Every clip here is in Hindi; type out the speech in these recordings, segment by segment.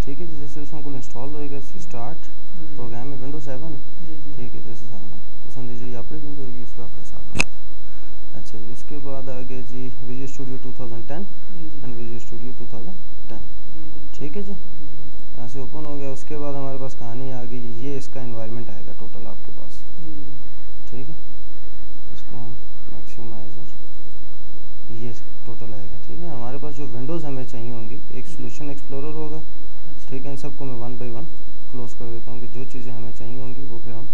ठीक है जी। जैसे उसमें कुल इंस्टॉल होएगा स्टार्ट प्रोग्राम में विंडो 7 है, ठीक है। जैसे 7 तो समझ लीजिए अपनी विंडो होगी, उस पर आपका 7 है। अच्छा जी, उसके बाद आगे जी Visual Studio 2010 and Visual Studio 2010, ठीक है जी। यहाँ से ओपन हो गया। उसके बाद हमारे पास कहानी आ गई, ये इसका एनवायरनमेंट आएगा टोटल आपके पास, ठीक है। इसको हम मैक्सिमाइजर, ये टोटल आएगा, ठीक है। हमारे पास जो विंडोज़ हमें चाहिए होंगी, एक सोल्यूशन एक्सप्लोरर होगा, ठीक है। इन सबको मैं 1 बाय 1 क्लोज कर देता हूँ कि जो चीज़ें हमें चाहिए होंगी वो फिर हम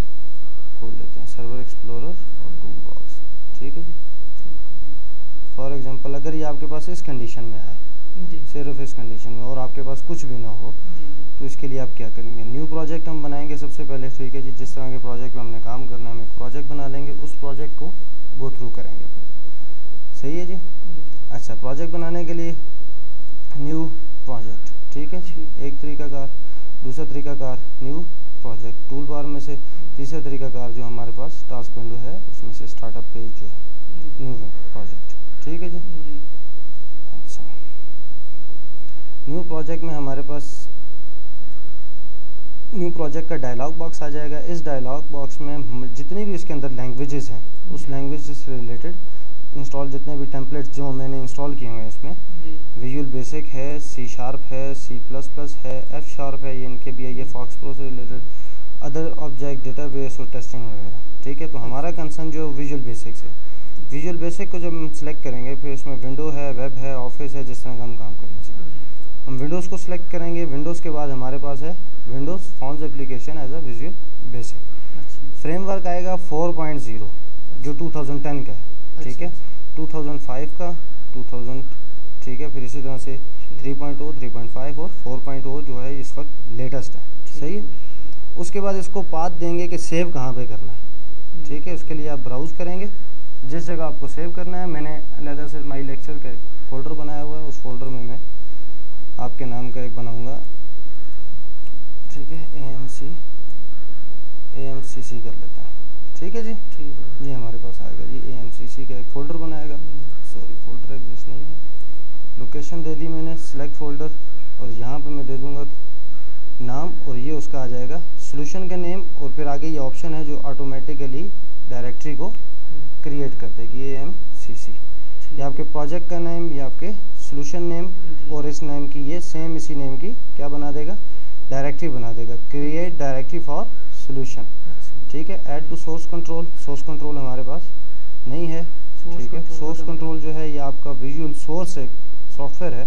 खोल लेते हैं। सर्वर एक्सप्लोरर और टूल बॉक्स, ठीक है जी। फॉर एग्जांपल अगर ये आपके पास इस कंडीशन में आए, सिर्फ इस कंडीशन में, और आपके पास कुछ भी ना हो, तो इसके लिए आप क्या करेंगे, न्यू प्रोजेक्ट हम बनाएंगे सबसे पहले, ठीक है जी। जिस तरह के प्रोजेक्ट में हमने काम करना है, हम एक प्रोजेक्ट बना लेंगे, उस प्रोजेक्ट को गो थ्रू करेंगे फिर, सही है जी। अच्छा, प्रोजेक्ट बनाने के लिए न्यू प्रोजेक्ट, ठीक है जी, एक तरीकाकार। दूसरा तरीकाकार न्यू प्रोजेक्ट, टूल बार में से। तीसरा तरीकाकार जो हमारे पास टास्क विंडो है उसमें से स्टार्टअप पेज जो है, न्यू प्रोजेक्ट, ठीक है जी। अच्छा, न्यू प्रोजेक्ट में हमारे पास न्यू प्रोजेक्ट का डायलॉग बॉक्स आ जाएगा। इस डायलॉग बॉक्स में जितनी भी इसके अंदर लैंग्वेजेस हैं, उस लैंग्वेज से रिलेटेड इंस्टॉल जितने भी टेम्पलेट्स जो मैंने इंस्टॉल किए हुए हैं इसमें, विजुअल बेसिक है, C# है, C++ है, F# है, ये इनके भी है, ये फॉक्स प्रो से रिलेटेड, अदर ऑब्जेक्ट डेटाबेस और टेस्टिंग वगैरह, ठीक है। तो हमारा कंसर्न जो विजुअल बेसिक से, विजुअल बेसिक को जब हम सिलेक्ट करेंगे, फिर इसमें विंडो है, वेब है, ऑफिस है, जिस तरह का हम काम करना चाहिए, हम विंडोज़ को सिलेक्ट करेंगे। विंडोज़ के बाद हमारे पास है Windows Forms application as a Visual Basic. Framework आएगा 4.0 जो 2010 का है, ठीक है। 2005 का 2000, ठीक है। फिर इसी तरह से 3.0, 3.5 और 4.0 जो है इस वक्त लेटेस्ट है, सही है। उसके बाद इसको पाथ देंगे कि सेव कहाँ पे करना है, ठीक है। उसके लिए आप ब्राउज़ करेंगे, जिस जगह आपको सेव करना है। मैंने अलग से माई लेक्चर का एक फ़ोल्डर बनाया हुआ है, उस फोल्डर में मैं आपके नाम का एक बनाऊँगा, ठीक है। AMCC कर लेता है, ठीक है जी, ठीक है। ये हमारे पास आएगा जी, AMCC का एक फ़ोल्डर बनाएगा। सॉरी, फोल्डर एग्जिस्ट नहीं है। लोकेशन दे दी मैंने, सिलेक्ट फोल्डर, और यहाँ पे मैं दे दूँगा नाम, और ये उसका आ जाएगा सॉल्यूशन का नेम, और फिर आगे ये ऑप्शन है जो ऑटोमेटिकली डायरेक्टरी को क्रिएट कर देगी, AMCC। ये आपके प्रोजेक्ट का नेम, ये आपके सॉल्यूशन नेम, और इस नेम की ये सेम इसी नेम की क्या बना देगा, डायरेक्टरी बना देगा, क्रिएट डायरेक्टरी फॉर सॉल्यूशन, ठीक है। Add to source control, source control हमारे पास नहीं है, ठीक है। सोर्स कंट्रोल जो है ये आपका विजुअल सोर्स एक सॉफ्टवेयर है,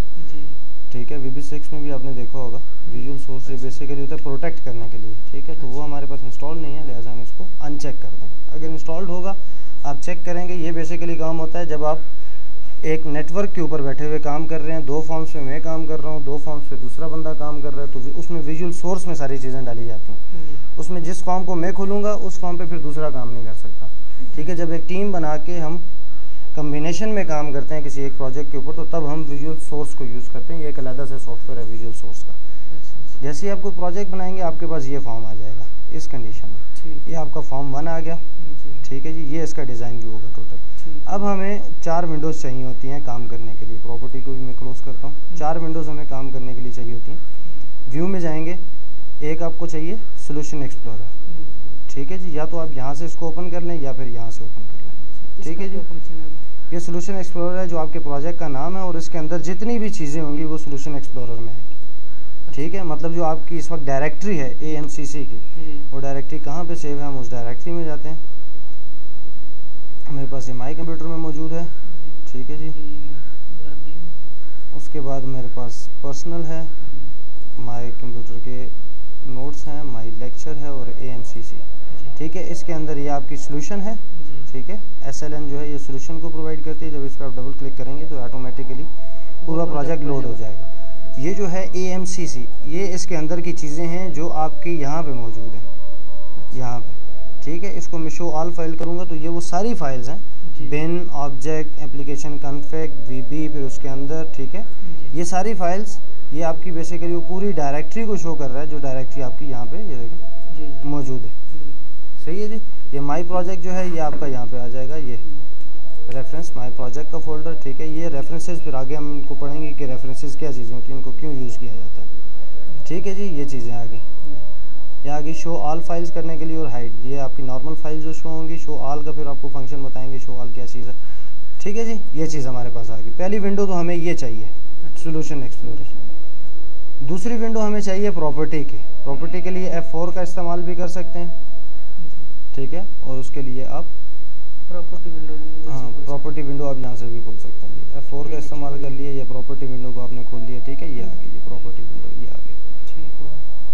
ठीक है। VB6 में भी आपने देखा होगा, विजुअल सोर्स ये बेसिकली होता है प्रोटेक्ट करने के लिए, ठीक है। तो वो हमारे पास इंस्टॉल नहीं है, लिहाजा हम इसको अनचेक कर देंगे। अगर इंस्टॉल्ड होगा आप चेक करेंगे। ये बेसिकली काम होता है जब आप एक नेटवर्क के ऊपर बैठे हुए काम कर रहे हैं, 2 फॉर्म्स पे मैं काम कर रहा हूँ, 2 फॉर्म्स पे दूसरा बंदा काम कर रहा है, तो उसमें विजुअल सोर्स में सारी चीज़ें डाली जाती हैं। उसमें जिस फॉर्म को मैं खोलूँगा उस फॉर्म पे फिर दूसरा काम नहीं कर सकता, ठीक है। जब एक टीम बना के हम कम्बिनेशन में काम करते हैं किसी एक प्रोजेक्ट के ऊपर, तो तब हम विजुअल सोर्स को यूज़ करते हैं। ये एक अलग से सॉफ्टवेयर है विजुअल सोर्स का। जैसे ही आप कोई प्रोजेक्ट बनाएंगे आपके पास ये फॉर्म आ जाएगा इस कंडीशन में, ये आपका फॉर्म 1 आ गया, ठीक है जी। ये इसका डिज़ाइन व्यू होगा टोटल। अब हमें 4 विंडोज़ चाहिए होती हैं काम करने के लिए। प्रॉपर्टी को भी मैं क्लोज करता हूँ। 4 विंडोज़ हमें काम करने के लिए चाहिए होती हैं। व्यू में जाएंगे, एक आपको चाहिए सॉल्यूशन एक्सप्लोरर, ठीक है जी। या तो आप यहाँ से इसको ओपन कर लें या फिर यहाँ से ओपन कर लें, ठीक है जी। ये सॉल्यूशन एक्सप्लोरर है जो आपके प्रोजेक्ट का नाम है, और इसके अंदर जितनी भी चीज़ें होंगी वो सॉल्यूशन एक्सप्लोरर में आएगी, ठीक है। मतलब जो आपकी इस वक्त डायरेक्टरी है AMCC की, वो डायरेक्टरी कहाँ पे सेव है, हम उस डायरेक्टरी में जाते हैं। मेरे पास ये माई कंप्यूटर में मौजूद है, ठीक है जी। उसके बाद मेरे पास पर्सनल है, माई कंप्यूटर के नोट्स हैं, माई लेक्चर है और AMCC, ठीक है। इसके अंदर ये आपकी सॉल्यूशन है, ठीक है। SLN जो है ये सॉल्यूशन को प्रोवाइड करती है। जब इस पर आप डबल क्लिक करेंगे तो ऑटोमेटिकली पूरा प्रोजेक्ट लोड हो जाएगा। ये जो है AMCC, ये इसके अंदर की चीज़ें हैं जो आपकी यहाँ पे मौजूद हैं, यहाँ पे, ठीक है। इसको मैं शो ऑल फाइल करूँगा तो ये वो सारी फाइल्स हैं, बिन, ऑब्जेक्ट, एप्लीकेशन कॉन्फ़िग, VB, फिर उसके अंदर, ठीक है। ये सारी फाइल्स ये आपकी बेसिकली वो पूरी डायरेक्टरी को शो कर रहा है, जो डायरेक्टरी आपकी यहाँ पे ये देखिए मौजूद है, सही है जी। ये माई प्रोजेक्ट जो है ये आपका यहाँ पे आ जाएगा, ये रेफरेंस माई प्रोजेक्ट का फोल्डर, ठीक है। ये रेफरेंसेस फिर आगे हम इनको पढ़ेंगे कि रेफरेंसेस क्या चीज़ें होती हैं, इनको क्यों यूज़ किया जाता है, ठीक है जी, ये चीज़ें आ गई। ये आ गई शो ऑल फाइल्स करने के लिए और हाइड, ये आपकी नॉर्मल फाइल जो शो होंगी। शो ऑल का फिर आपको फंक्शन बताएंगे शो ऑल क्या चीज़ है। ठीक है जी, ये चीज़ हमारे पास आ गई। पहली विंडो तो हमें ये चाहिए सॉल्यूशन एक्सप्लोरर। दूसरी विंडो हमें चाहिए प्रॉपर्टी की। प्रॉपर्टी के लिए F4 का इस्तेमाल भी कर सकते हैं, ठीक है, और उसके लिए आप प्रॉपर्टी विंडो, हाँ प्रॉपर्टी विंडो आप यहाँ से भी खोल सकते हैं। F4 का इस्तेमाल कर लिए, ये प्रॉपर्टी विंडो को आपने खोल लिया, ठीक है, ये आ गई ये प्रॉपर्टी विंडो, ये आ गई।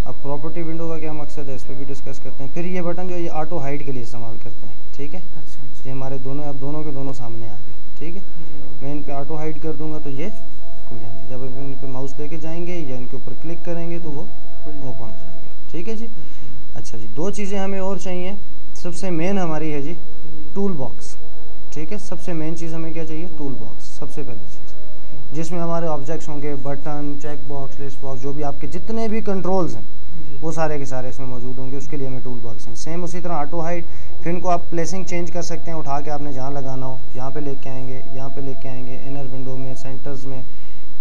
अब प्रॉपर्टी विंडो का क्या मकसद है, इस पर भी डिस्कस करते हैं। फिर ये बटन जो है ये ऑटो हाइड के लिए इस्तेमाल करते हैं, ठीक है। अच्छा। ये हमारे दोनों अब दोनों के दोनों सामने आ गए, ठीक है। मैं इन पे ऑटो हाइड कर दूंगा तो ये खुल जाएंगे। जब हम इन पे माउस लेके जाएंगे या इनके ऊपर क्लिक करेंगे तो वो ओपन हो जाएंगे, ठीक है जी। अच्छा जी, दो चीज़ें हमें और चाहिए। सबसे मेन हमारी है जी टूल बॉक्स, ठीक है। सबसे मेन चीज़ हमें क्या चाहिए, टूल बॉक्स, सबसे पहली चीज़, जिसमें हमारे ऑब्जेक्ट्स होंगे, button, check box, list box, जो भी आपके जितने भी कंट्रोल्स हैं वो सारे के सारे इसमें मौजूद होंगे। उसके लिए हमें टूल बॉक्स हैं। सेम उसी तरह ऑटो हाइड, फिर इनको आप प्लेसिंग चेंज कर सकते हैं। उठा के आपने जहाँ लगाना हो यहाँ पे लेके आएंगे, यहाँ पे लेके आएंगे, इनर विंडो में, सेंटर्स में,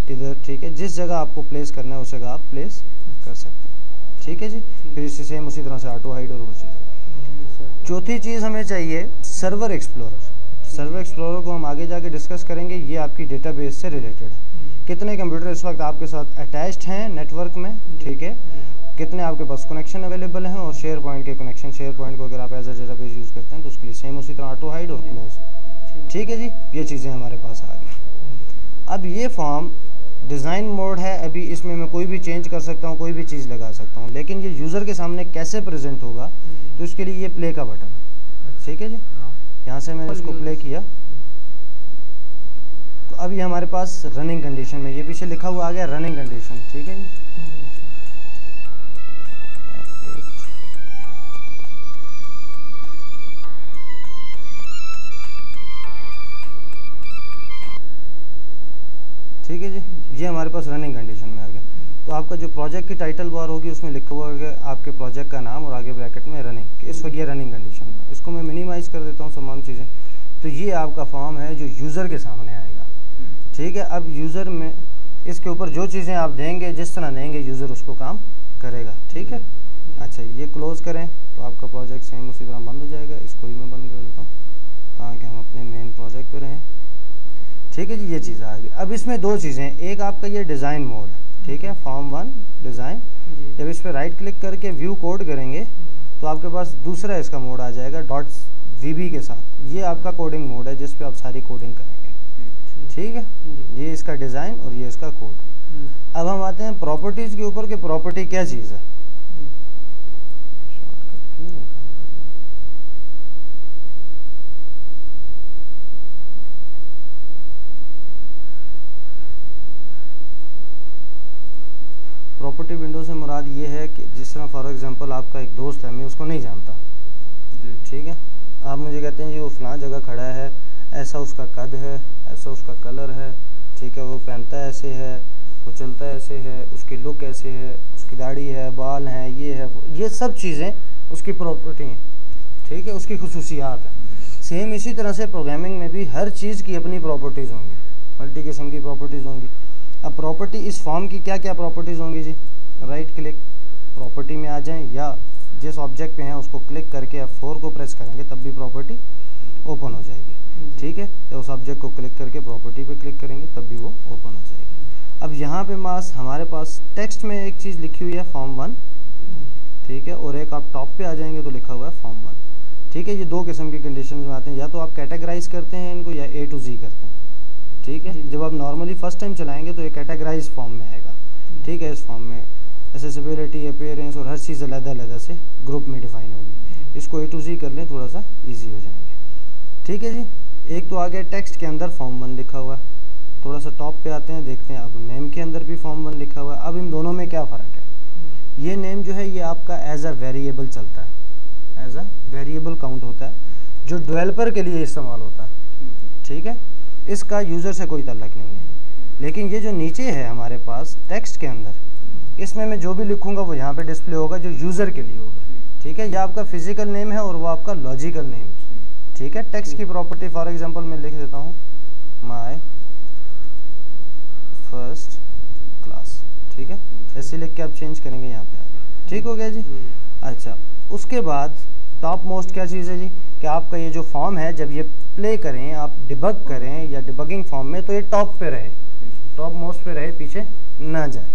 इधर, ठीक है। जिस जगह आपको प्लेस करना है उस जगह आप प्लेस कर सकते हैं, ठीक है जी। फिर इससे सेम उसी तरह से ऑटो हाइड और वो चीज़। चौथी चीज़ हमें चाहिए सर्वर एक्सप्लोरर। सर्वर एक्सप्लोरर को हम आगे जाके डिस्कस करेंगे। ये आपकी डेटाबेस से रिलेटेड है। कितने कंप्यूटर इस वक्त आपके साथ अटैच्ड हैं नेटवर्क में, ठीक है, कितने आपके पास कनेक्शन अवेलेबल हैं, और शेयर पॉइंट के कनेक्शन। शेयर पॉइंट को अगर आप एज अ डेटाबेस यूज़ करते हैं तो उसके लिए सेम उसी तरह ऑटो हाइड और क्लोज, ठीक है जी। ये चीज़ें हमारे पास आ गई। अब ये फॉर्म डिज़ाइन मोड है, अभी इसमें मैं कोई भी चेंज कर सकता हूँ, कोई भी चीज़ लगा सकता हूँ, लेकिन ये यूज़र के सामने कैसे प्रेजेंट होगा तो इसके लिए ये प्ले का बटन है, ठीक है जी। यहाँ से मैंने इसको प्ले किया तो अब ये हमारे पास रनिंग कंडीशन में, ये पीछे लिखा हुआ आ गया रनिंग कंडीशन, ठीक है जी। ठीक है जी, ये हमारे पास रनिंग कंडीशन में आ गया। तो आपका जो प्रोजेक्ट की टाइटल बार होगी उसमें लिखा हुआ होगा आपके प्रोजेक्ट का नाम और आगे ब्रैकेट में रनिंग। इस वक्त ये रनिंग कंडीशन में, इसको मैं मिनिमाइज़ कर देता हूँ तमाम चीज़ें। तो ये आपका फॉर्म है जो यूज़र के सामने आएगा, ठीक है। अब यूज़र में इसके ऊपर जो चीज़ें आप देंगे, जिस तरह देंगे, यूज़र उसको काम करेगा, ठीक है। अच्छा, ये क्लोज़ करें तो आपका प्रोजेक्ट सेम उसी तरह बंद हो जाएगा। इसको भी मैं बंद कर देता हूँ ताकि हम अपने मेन प्रोजेक्ट पे रहें, ठीक है जी। ये चीज़ आ गई। अब इसमें दो चीज़ें हैं, एक आपका ये डिज़ाइन मोड है, ठीक है, फॉर्म 1 डिज़ाइन। जब इस पर राइट क्लिक करके व्यू कोड करेंगे तो आपके पास दूसरा इसका मोड आ जाएगा .vb के साथ। ये आपका कोडिंग मोड है जिस पे आप सारी कोडिंग करेंगे, ठीक है। ये इसका डिज़ाइन और ये इसका कोड। अब हम आते हैं प्रॉपर्टीज़ के ऊपर कि प्रॉपर्टी क्या चीज़ है। प्रॉपर्टी विंडो से मुराद ये है कि जिस तरह फॉर एग्जांपल आपका एक दोस्त है, मैं उसको नहीं जानता, ठीक है। आप मुझे कहते हैं जी वो फलां जगह खड़ा है, ऐसा उसका कद है, ऐसा उसका कलर है, ठीक है, वो पहनता ऐसे है, वो चलता ऐसे है, उसकी लुक ऐसे है, उसकी दाढ़ी है, बाल हैं, ये है, ये सब चीज़ें उसकी प्रॉपर्टी हैं, ठीक है, उसकी खुसूसियात है। सेम इसी तरह से प्रोग्रामिंग में भी हर चीज़ की अपनी प्रॉपर्टीज़ होंगी, मल्टी किस्म की प्रॉपर्टीज़ होंगी। अब प्रॉपर्टी इस फॉर्म की क्या क्या प्रॉपर्टीज़ होंगी जी, राइट क्लिक प्रॉपर्टी में आ जाएं या जिस ऑब्जेक्ट पे हैं उसको क्लिक करके F4 को प्रेस करेंगे तब भी प्रॉपर्टी ओपन हो जाएगी, ठीक है। या उस ऑब्जेक्ट को क्लिक करके प्रॉपर्टी पे क्लिक करेंगे तब भी वो ओपन हो जाएगी। अब यहाँ पे हमारे पास टेक्स्ट में एक चीज़ लिखी हुई है फॉर्म 1, ठीक है, और एक आप टॉप पे आ जाएंगे तो लिखा हुआ है फॉर्म 1, ठीक है। ये दो किस्म की कंडीशन में आते हैं, या तो आप कैटेगराइज करते हैं इनको या A to Z करते हैं, ठीक है। जब आप नॉर्मली फर्स्ट टाइम चलाएंगे तो ये कैटेगराइज फॉर्म में आएगा, ठीक है। इस फॉर्म में एसेसिबिलिटी, अपीयरेंस और हर चीज़ अलग-अलग से ग्रुप में डिफाइन होगी। इसको A to Z कर लें, थोड़ा सा इजी हो जाएंगे, ठीक है जी। एक तो आ गया टेक्स्ट के अंदर फॉर्म 1 लिखा हुआ है, थोड़ा सा टॉप पे आते हैं, देखते हैं अब नेम के अंदर भी फॉर्म 1 लिखा हुआ है। अब इन दोनों में क्या फ़र्क है, ये नेम जो है ये आपका एज अ वेरिएबल चलता है, एज अ वेरिएबल काउंट होता है जो डेवलपर के लिए इस्तेमाल होता है, ठीक है। इसका यूज़र से कोई ताल्लुक नहीं है। लेकिन ये जो नीचे है हमारे पास टेक्स्ट के अंदर, इसमें मैं जो भी लिखूंगा वो यहाँ पे डिस्प्ले होगा जो यूज़र के लिए होगा, ठीक है। यह आपका फिजिकल नेम है और वो आपका लॉजिकल नेम, ठीक है। टेक्स्ट की प्रॉपर्टी फॉर एग्जांपल मैं लिख देता हूँ माय फर्स्ट क्लास, ठीक है। ऐसे लिख के आप चेंज करेंगे यहाँ पे आ गया। ठीक हो गया जी। अच्छा, उसके बाद टॉप मोस्ट क्या चीज़ है जी कि आपका ये जो फॉर्म है जब ये प्ले करें, आप डिबग करें या डिबगिंग फॉर्म में, तो ये टॉप पे रहे, टॉप मोस्ट पे रहे, पीछे ना जाए।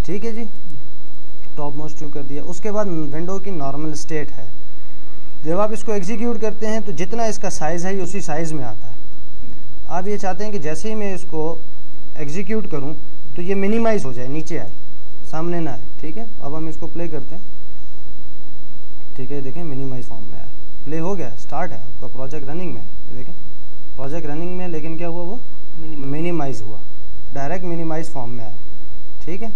ठीक है जी, टॉप मोस्ट क्यों कर दिया। उसके बाद विंडो की नॉर्मल स्टेट है, जब आप इसको एग्जीक्यूट करते हैं तो जितना इसका साइज़ है ये उसी साइज़ में आता है। आप ये चाहते हैं कि जैसे ही मैं इसको एग्जीक्यूट करूं तो ये मिनिमाइज़ हो जाए, नीचे आए, सामने ना आए। ठीक है, अब हम इसको प्ले करते हैं। ठीक है, देखें मिनिमाइज फॉर्म में आया, प्ले हो गया, स्टार्ट है, आपका प्रोजेक्ट रनिंग में है। देखें प्रोजेक्ट रनिंग में, लेकिन क्या हुआ, वो मिनिमाइज़ हुआ, डायरेक्ट मिनिमाइज फॉर्म में आया। ठीक है,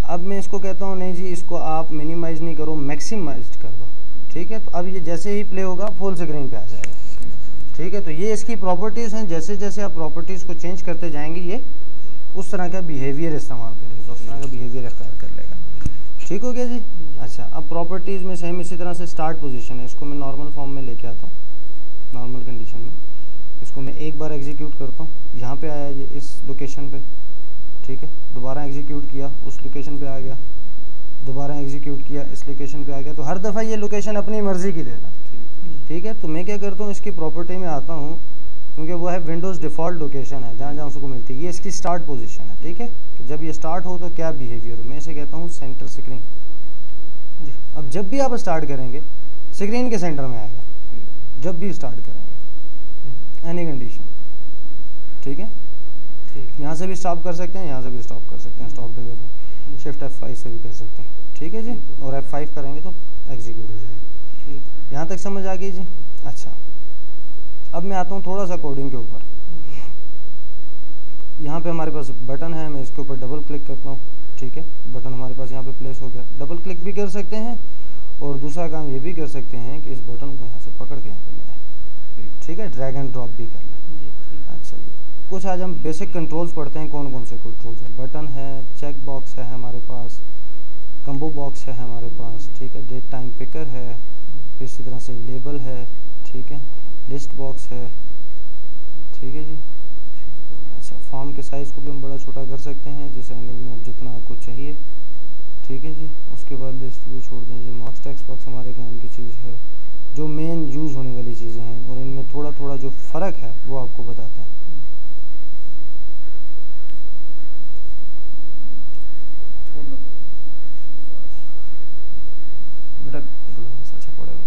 अब मैं इसको कहता हूँ नहीं जी, इसको आप मिनिमाइज़ नहीं करो, मैक्सिमाइज कर दो। ठीक है, तो अब ये जैसे ही प्ले होगा फुल स्क्रीन पे आ जाएगा। ठीक है, तो ये इसकी प्रॉपर्टीज़ हैं, जैसे जैसे आप प्रॉपर्टीज़ को चेंज करते जाएंगे ये उस तरह का बिहेवियर इस्तेमाल करेगा, उस तरह का बिहेवियर अख्तियार कर लेगा। ठीक हो गया जी। अच्छा, अब प्रॉपर्टीज़ में सेम इसी तरह से स्टार्ट पोजीशन है, इसको मैं नॉर्मल फॉर्म में लेके आता हूँ, नॉर्मल कंडीशन में। इसको मैं एक बार एग्जीक्यूट करता हूँ, यहाँ पे आया ये इस लोकेशन पे। ठीक है, दोबारा एग्जीक्यूट किया, उस लोकेशन पे आ गया, दोबारा एग्जीक्यूट किया, इस लोकेशन पे आ गया। तो हर दफ़ा ये लोकेशन अपनी मर्ज़ी की देता। ठीक है, तो मैं क्या करता हूँ, इसकी प्रॉपर्टी में आता हूँ, क्योंकि वो है विंडोज़ डिफ़ॉल्ट लोकेशन है, जहाँ जहाँ उसको मिलती है, ये इसकी स्टार्ट पोजीशन है। ठीक है, जब ये स्टार्ट हो तो क्या बिहेवियर हो, मैं इसे कहता हूँ सेंटर स्क्रीन। अब जब भी आप स्टार्ट करेंगे स्क्रीन के सेंटर में आएगा, जब भी स्टार्ट करेंगे, एनी कंडीशन। ठीक है, यहाँ से भी स्टॉप कर सकते हैं, यहाँ से भी स्टॉप कर सकते हैं, स्टॉप ट्रिगर में शिफ्ट F5 से भी कर सकते हैं। ठीक है जी, और F5 करेंगे तो एग्जीक्यूट हो जाएगा। यहाँ तक समझ आ गई जी। अच्छा, अब मैं आता हूँ थोड़ा सा कोडिंग के ऊपर। यहाँ पे हमारे पास बटन है, मैं इसके ऊपर डबल क्लिक करता हूँ। ठीक है, बटन हमारे पास यहाँ पे प्लेस हो गया। डबल क्लिक भी कर सकते हैं, और दूसरा काम ये भी कर सकते हैं कि इस बटन को यहाँ से पकड़ के यहाँ पे ले आए। ठीक है, ड्रैग एंड ड्रॉप भी करना। अच्छा जी, कुछ आज हम बेसिक कंट्रोल्स पढ़ते हैं। कौन कौन से कंट्रोल्स हैं, बटन है, चेक बॉक्स है हमारे पास, कम्बो बॉक्स है हमारे पास। ठीक है, डेट टाइम पिकर है, फिर इसी तरह से लेबल है। ठीक है, लिस्ट बॉक्स है। ठीक है जी। अच्छा, फॉर्म के साइज़ को भी हम बड़ा छोटा कर सकते हैं, जिस एंगल में अब जितना आपको चाहिए। ठीक है जी, उसके बाद लिस्ट व्यू छोड़ दीजिए। मार्क्स टेक्स्ट बॉक्स हमारे काम की चीज़ है, जो मेन यूज़ होने वाली चीज़ें हैं, और इनमें थोड़ा थोड़ा जो फ़र्क है वो आपको बताते हैं। बेटा अच्छा पड़ेगा।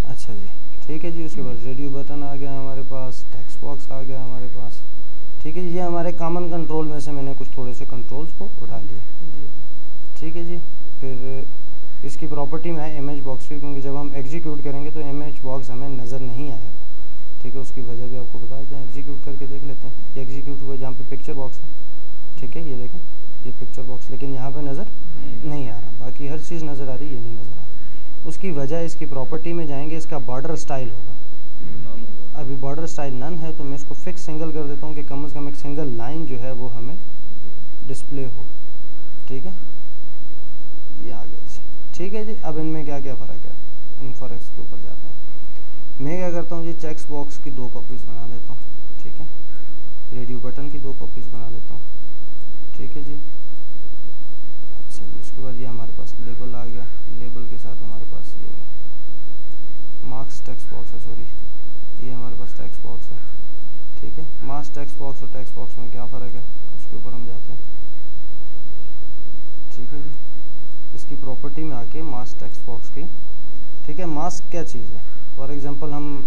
अच्छा जी, ठीक है जी। उसके बाद रेडियो बटन आ गया हमारे पास, टेक्स्ट बॉक्स आ गया हमारे पास। ठीक है जी, ये हमारे कॉमन कंट्रोल में से मैंने कुछ थोड़े से कंट्रोल्स को उठा लिए। ठीक है जी, फिर इसकी प्रॉपर्टी में है इमेज बॉक्स की, क्योंकि जब हम एग्जीक्यूट करेंगे तो इमेज बॉक्स हमें नज़र नहीं आएगा। ठीक है, उसकी वजह भी आपको बताते हैं, एग्जीक्यूट करके देख लेते हैं। ये एग्जीक्यूट हुआ जहाँ पे पिक्चर बॉक्स है। ठीक है, ये देखें, ये पिक्चर बॉक्स, लेकिन यहाँ पे नज़र नहीं आ रहा, बाकी हर चीज़ नज़र आ रही है, ये नहीं नज़र आ रहा। उसकी वजह इसकी प्रॉपर्टी में जाएंगे, इसका बॉर्डर स्टाइल होगा। अभी बॉर्डर स्टाइल नन है, तो मैं इसको फिक्स सिंगल कर देता हूँ कि कम से कम एक सिंगल लाइन जो है वो हमें डिस्प्ले हो। ठीक है, ये आ गया जी। ठीक है जी, अब इनमें क्या क्या फ़र्क है, उन फ़र्क के ऊपर जाते हैं। मैं क्या करता हूँ जी, चेक्स बॉक्स की 2 कॉपीज़ बना लेता हूँ। ठीक है, रेडियो बटन की 2 कॉपीज़ बना लेता हूँ। ठीक है जी। अच्छा जी, उसके बाद ये हमारे पास लेबल आ गया, लेबल के साथ हमारे पास ये मार्क्स टेक्स्ट बॉक्स है, सॉरी, ये हमारे पास टेक्स्ट बॉक्स है। ठीक है, मार्क्स टेक्स्ट बॉक्स और टेक्स्ट बॉक्स में क्या फ़र्क है, उसके ऊपर हम जाते हैं। ठीक है जी, इसकी प्रॉपर्टी में आके मार्क्स टेक्स्ट बॉक्स की। ठीक है, मास्क क्या चीज़ है, फॉर एग्जांपल हम